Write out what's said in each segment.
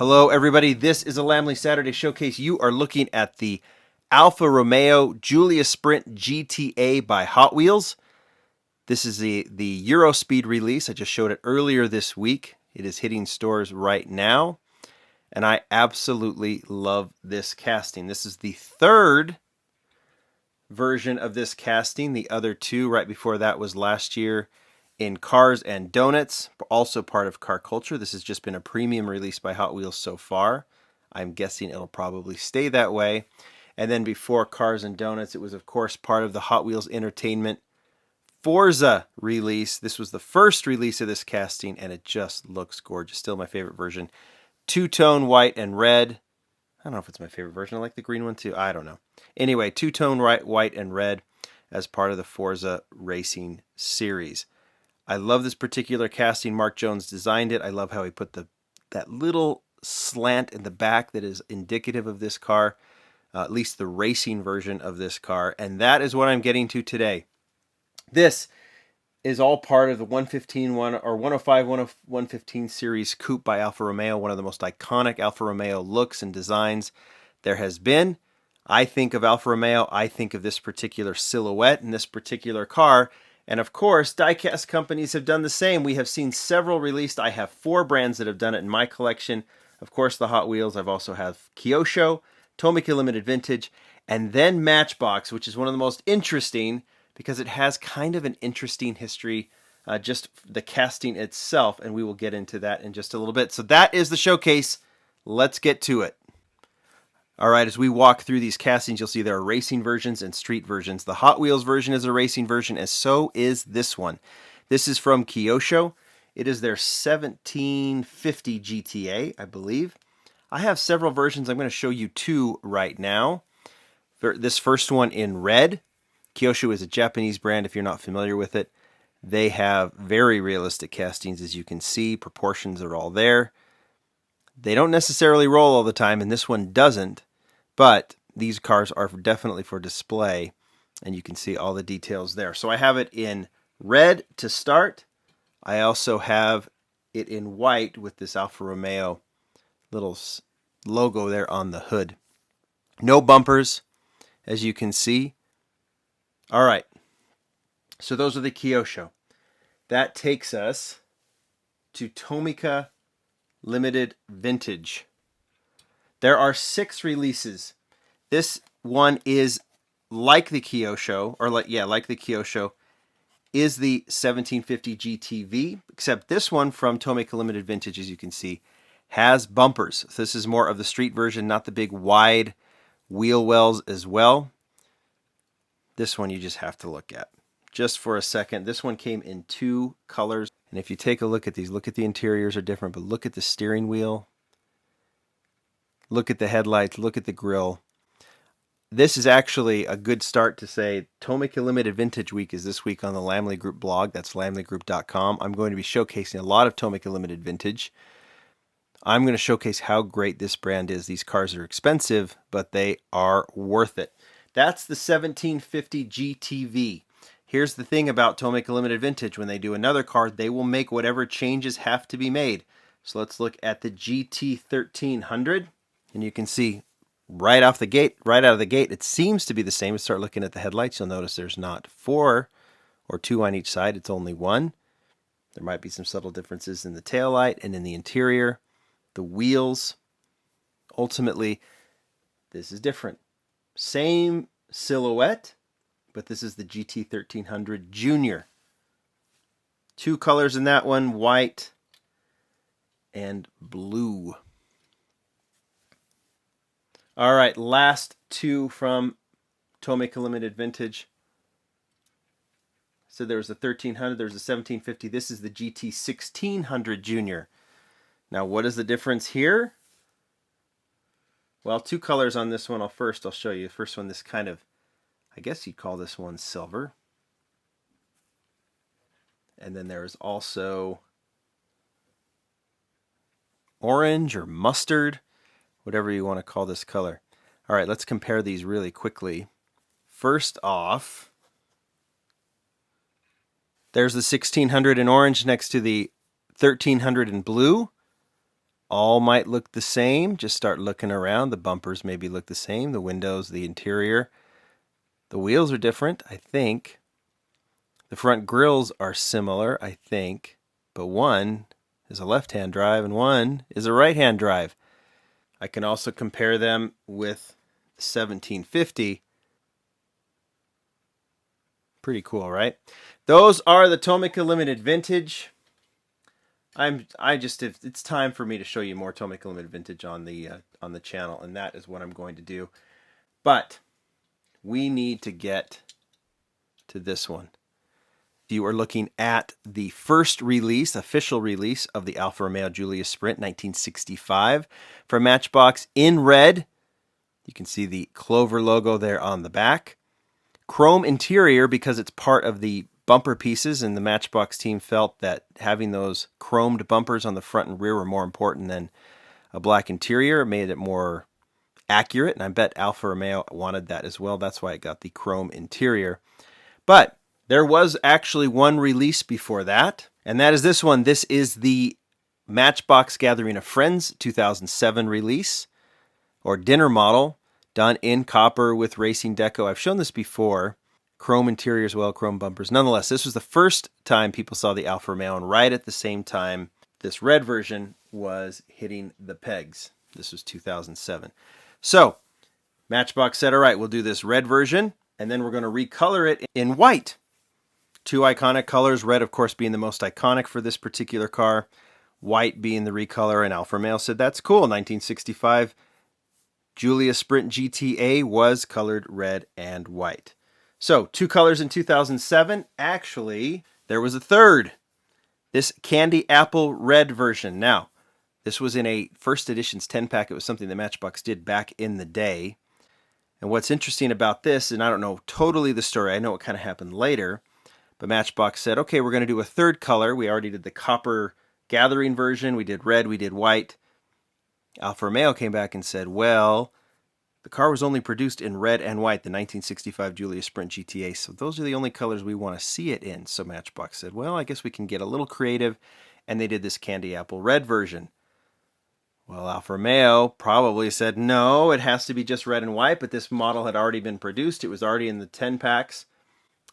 Hello, everybody. This is a Lamley Saturday Showcase. You are looking at the Alfa Romeo Giulia Sprint GTA by Hot Wheels. This is the Euro Speed release. I just showed it earlier this week. It is hitting stores right now, and I absolutely love this casting. This is the third version of this casting. The other two right before that was last year in Cars and Donuts, also part of Car Culture. This has just been a premium release by Hot Wheels so far. I'm guessing it'll probably stay that way. And then before Cars and Donuts, it was of course part of the Hot Wheels Entertainment Forza release. This was the first release of this casting, and it just looks gorgeous. Still my favorite version. Two-tone white and red. I don't know if it's my favorite version. I like the green one too. I don't know. Anyway, two-tone white and red as part of the Forza Racing series. I love this particular casting. Mark Jones designed it. I love how he put that little slant in the back that is indicative of this car, at least the racing version of this car. And that is what I'm getting to today. This is all part of the 105 115 Series Coupe by Alfa Romeo, one of the most iconic Alfa Romeo looks and designs there has been. I think of Alfa Romeo, I think of this particular silhouette and this particular car. And of course, diecast companies have done the same. We have seen several released. I have 4 brands that have done it in my collection. Of course, the Hot Wheels. I've also have Kyosho, Tomica Limited Vintage, and then Matchbox, which is one of the most interesting because it has kind of an interesting history, just the casting itself, and we will get into that in just a little bit. So that is the showcase. Let's get to it. All right, as we walk through these castings, you'll see there are racing versions and street versions. The Hot Wheels version is a racing version, and so is this one. This is from Kyosho. It is their 1750 GTA, I believe. I have several versions. I'm going to show you 2 right now. This first one in red. Kyosho is a Japanese brand, if you're not familiar with it. They have very realistic castings, as you can see. Proportions are all there. They don't necessarily roll all the time, and this one doesn't, but these cars are definitely for display, and you can see all the details there. So I have it in red to start. I also have it in white with this Alfa Romeo little logo there on the hood. No bumpers, as you can see. All right, so those are the Kyosho. That takes us to Tomica Limited Vintage. There are 6 releases. This one is like the Kyosho, like the Kyosho, is the 1750 GTV, except this one from Tomica Limited Vintage, as you can see, has bumpers. So this is more of the street version, not the big wide wheel wells as well. This one you just have to look at. Just for a second, this one came in 2 colors. And if you take a look at these, look at the interiors are different, but look at the steering wheel. Look at the headlights, look at the grille. This is actually a good start to say Tomica Limited Vintage Week is this week on the Lamley Group blog. That's lamleygroup.com. I'm going to be showcasing a lot of Tomica Limited Vintage. I'm going to showcase how great this brand is. These cars are expensive, but they are worth it. That's the 1750 GTV. Here's the thing about Tomica Limited Vintage. When they do another car, they will make whatever changes have to be made. So let's look at the GT 1300. And you can see right out of the gate, it seems to be the same. Let's start looking at the headlights. You'll notice there's not 4 or 2 on each side. It's only 1. There might be some subtle differences in the taillight and in the interior. The wheels. Ultimately, this is different. Same silhouette, but this is the GT 1300 Junior. 2 colors in that one, white and blue. All right, last 2 from Tomica Limited Vintage. So there was the 1300, there was the 1750. This is the GT 1600 Junior. Now, what is the difference here? Well, 2 colors on this one. I'll show you. First one, this kind of, I guess you'd call this one silver. And then there is also orange or mustard, whatever you want to call this color. All right, let's compare these really quickly. First off, there's the 1600 in orange next to the 1300 in blue. all might look the same. Just start looking around. The bumpers maybe look the same. The windows, the interior. The wheels are different, I think. The front grills are similar, I think. But one is a left-hand drive and one is a right-hand drive. I can also compare them with the 1750. Pretty cool, right? Those are the Tomica Limited Vintage. It's time for me to show you more Tomica Limited Vintage on the channel, and that is what I'm going to do. But we need to get to this one. You are looking at the first release, official release of the Alfa Romeo Giulia Sprint 1965 from Matchbox in red. You can see the Clover logo there on the back. Chrome interior because it's part of the bumper pieces, and the Matchbox team felt that having those chromed bumpers on the front and rear were more important than a black interior. It made it more accurate, and I bet Alfa Romeo wanted that as well. That's why it got the chrome interior. But there was actually one release before that, and that is this one. This is the Matchbox Gathering of Friends 2007 release, or dinner model, done in copper with racing deco. I've shown this before. Chrome interior as well, chrome bumpers. Nonetheless, this was the first time people saw the Alfa Romeo, and right at the same time, this red version was hitting the pegs. This was 2007. So, Matchbox said, all right, we'll do this red version, and then we're going to recolor it in white. Two iconic colors, red, of course, being the most iconic for this particular car, white being the recolor, and Alfa Romeo said, that's cool. 1965 Giulia Sprint GTA was colored red and white. So, two colors in 2007. Actually, there was a third. This candy apple red version. Now, this was in a first edition's 10-pack. It was something that Matchbox did back in the day. And what's interesting about this, and I don't know totally the story, I know what kind of happened later, but Matchbox said, okay, we're going to do a third color. We already did the copper gathering version. We did red, we did white. Alfa Romeo came back and said, well, the car was only produced in red and white, the 1965 Giulia Sprint GTA, so those are the only colors we want to see it in. So Matchbox said, well, I guess we can get a little creative, and they did this candy apple red version. Well, Alfa Romeo probably said, no, it has to be just red and white, but this model had already been produced. It was already in the 10 packs,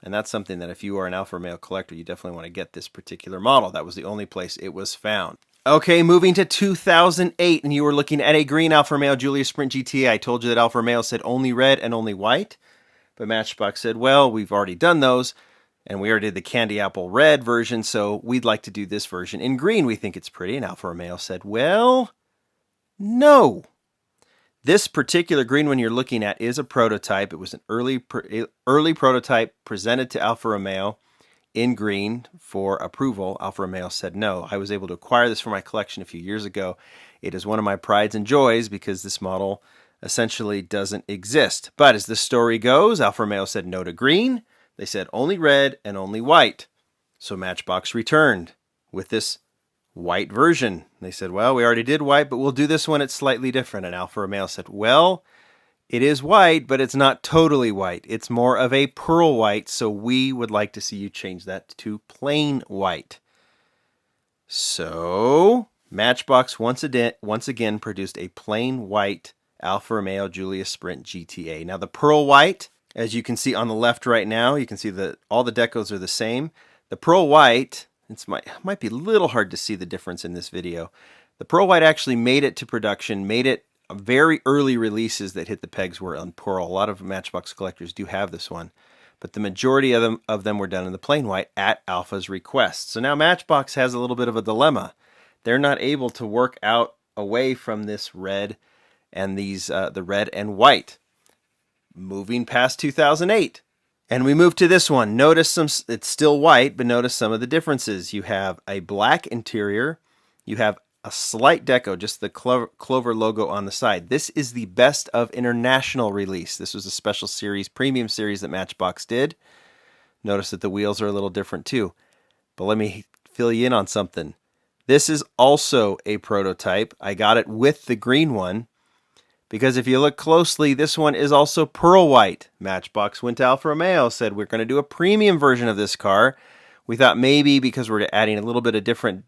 and that's something that if you are an Alfa Romeo collector, you definitely want to get this particular model. That was the only place it was found. Okay, moving to 2008, and you were looking at a green Alfa Romeo Giulia Sprint GTA. I told you that Alfa Romeo said only red and only white, but Matchbox said, well, we've already done those, and we already did the candy apple red version, so we'd like to do this version in green. We think it's pretty, and Alfa Romeo said, well, no. This particular green one you're looking at is a prototype. It was an early prototype presented to Alfa Romeo in green for approval. Alfa Romeo said no. I was able to acquire this for my collection a few years ago. It is one of my prides and joys because this model essentially doesn't exist. But as the story goes, Alfa Romeo said no to green. They said only red and only white. So Matchbox returned with this white version. They said, well, we already did white, but we'll do this one. It's slightly different. And Alfa Romeo said, well, it is white, but it's not totally white. It's more of a pearl white, so we would like to see you change that to plain white. So, Matchbox once again produced a plain white Alfa Romeo Giulia Sprint GTA. Now, the pearl white, as you can see on the left right now, you can see that all the decos are the same. The pearl white, it might be a little hard to see the difference in this video. The pearl white actually made it to production, made it very early releases that hit the pegs were on pearl. A lot of Matchbox collectors do have this one, but the majority of them were done in the plain white at Alfa's request. So now Matchbox has a little bit of a dilemma. They're not able to work out away from this red and these the red and white. Moving past 2008, and we move to this one. Notice it's still white, but notice some of the differences. You have a black interior. You have a slight deco, just the Clover logo on the side. This is the Best of International release. This was a special series, premium series that Matchbox did. Notice that the wheels are a little different too. But let me fill you in on something. This is also a prototype. I got it with the green one because if you look closely, this one is also pearl white. Matchbox went to Alfa Romeo, said we're going to do a premium version of this car. We thought maybe because we're adding a little bit of different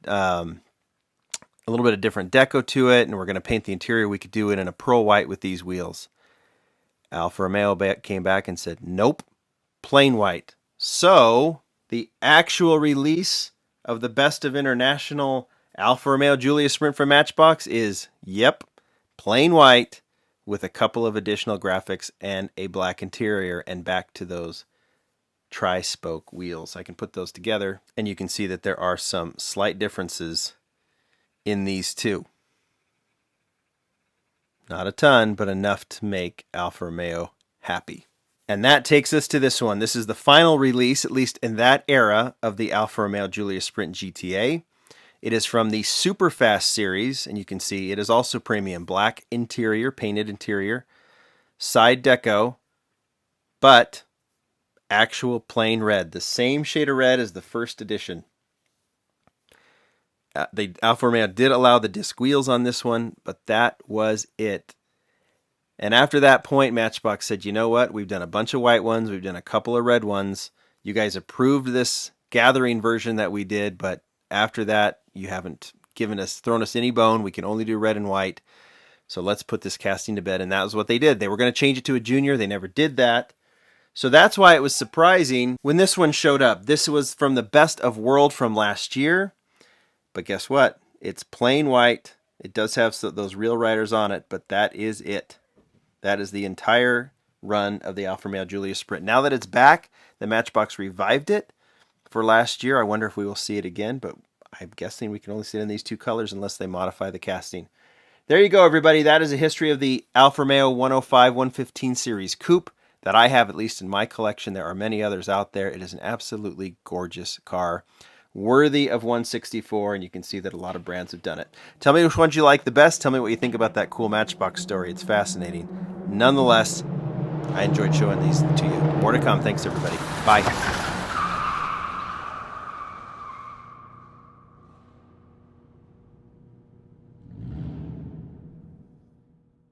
a little bit of different deco to it, and we're going to paint the interior. We could do it in a pearl white with these wheels. Alfa Romeo came back and said, nope, plain white. So the actual release of the Best of International Alfa Romeo Giulia Sprint for Matchbox is, yep, plain white with a couple of additional graphics and a black interior, and back to those tri-spoke wheels. I can put those together, and you can see that there are some slight differences in these two. Not a ton, but enough to make Alfa Romeo happy. And that takes us to this one. This is the final release, at least in that era, of the Alfa Romeo Giulia Sprint GTA. It is from the Superfast series, and you can see it is also premium. Black interior, painted interior, side deco, but actual plain red. The same shade of red as the first edition. The Alfa Romeo did allow the disc wheels on this one, but that was it. And after that point, Matchbox said, you know what? We've done a bunch of white ones. We've done a couple of red ones. You guys approved this gathering version that we did, but after that, you haven't thrown us any bone. We can only do red and white. So let's put this casting to bed. And that was what they did. They were going to change it to a junior. They never did that. So that's why it was surprising when this one showed up. This was from the Best of World from last year. But guess what? It's plain white. It does have those real riders on it, but that is it. That is the entire run of the Alfa Romeo Giulia Sprint. Now that it's back, the Matchbox revived it for last year. I wonder if we will see it again, but I'm guessing we can only see it in these two colors unless they modify the casting. There you go, everybody. That is a history of the Alfa Romeo 105 115 Series Coupe that I have, at least in my collection. There are many others out there. It is an absolutely gorgeous car, worthy of 164, and you can see that a lot of brands have done it. Tell me which ones you like the best. Tell me what you think about that cool Matchbox story. It's fascinating. Nonetheless, I enjoyed showing these to you. More to come. Thanks, everybody. Bye.